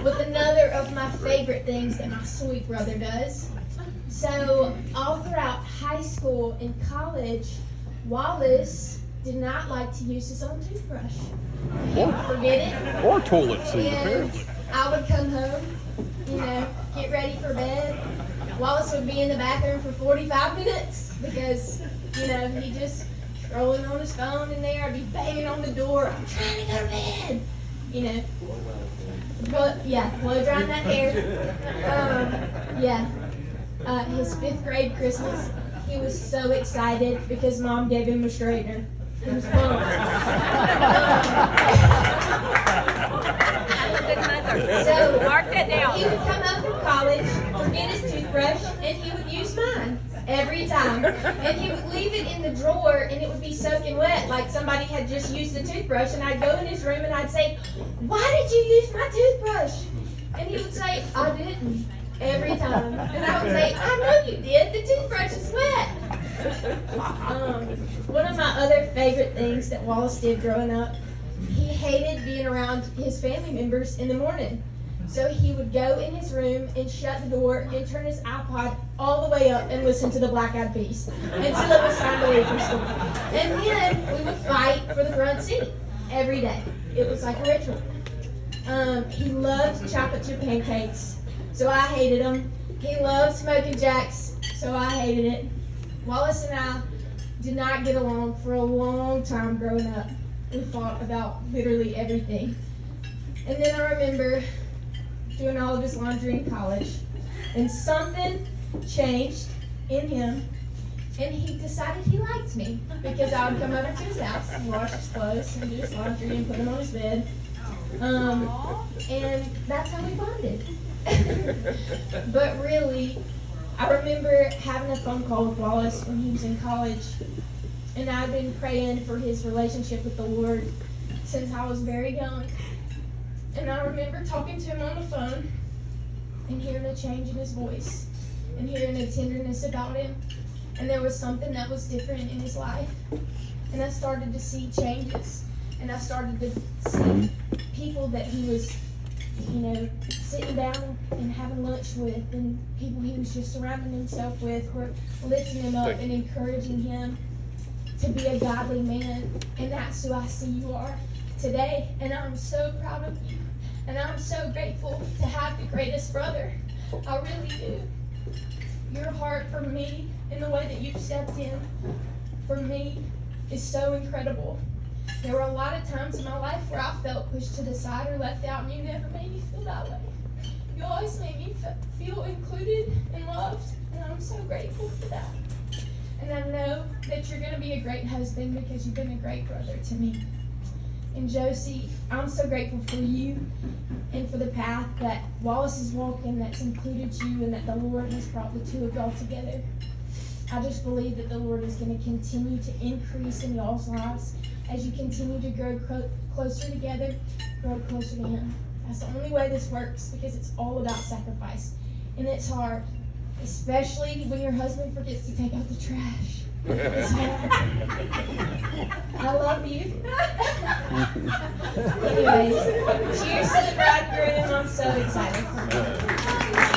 with another of my favorite things that my sweet brother does. So all throughout high school and college, Wallace did not like to use his own toothbrush. He would forget it. Or toilet seat, And apparently. I would come home, get ready for bed. Wallace would be in the bathroom for 45 minutes because, he just rolling on his phone in there. I'd be banging on the door. I'm trying to go to bed. But yeah, blow drying that hair. His 5th grade Christmas, he was so excited because Mom gave him a straightener. He was pumped. So Mark that down. he would come up from college, forget his toothbrush, and he would use mine every time. And he would leave it in the drawer, and it would be soaking wet, like somebody had just used the toothbrush. And I'd go in his room and I'd say, "Why did you use my toothbrush?" And he would say, "I didn't." Every time. And I would say, "I know you did. The toothbrush is wet." One of my other favorite things that Wallace did growing up, he hated being around his family members in the morning. So he would go in his room and shut the door and turn his iPod all the way up and listen to the Black Eyed Peas until it was time to leave for school. And then we would fight for the front seat every day. It was like a ritual. He loved chocolate chip pancakes, so I hated them. He loved smoking jacks, so I hated it. Wallace and I did not get along for a long time growing up. We fought about literally everything. And then I remember doing all of his laundry in college, and something changed in him, and he decided he liked me because I would come over to his house and wash his clothes and do his laundry and put him on his bed. And that's how we bonded. But really, I remember having a phone call with Wallace when he was in college, and I'd been praying for his relationship with the Lord since I was very young. And I remember talking to him on the phone and hearing a change in his voice and hearing a tenderness about him. And there was something that was different in his life. And I started to see changes. And I started to see people that he was, sitting down and having lunch with, and people he was just surrounding himself with were lifting him up and encouraging him to be a godly man. And that's who I see you are today. And I'm so proud of you. And I'm so grateful to have the greatest brother. I really do. Your heart for me and the way that you've stepped in for me is so incredible. There were a lot of times in my life where I felt pushed to the side or left out, and you never made me feel that way. You always made me feel included and loved, and I'm so grateful for that. And I know that you're going to be a great husband because you've been a great brother to me. And Josie, I'm so grateful for you and for the path that Wallace is walking that's included you and that the Lord has brought the two of y'all together. I just believe that the Lord is going to continue to increase in y'all's lives as you continue to grow closer together, grow closer to Him. That's the only way this works because it's all about sacrifice. And it's hard, especially when your husband forgets to take out the trash. It's hard. I love you. Anyways, cheers to the bridegroom. I'm so excited for you.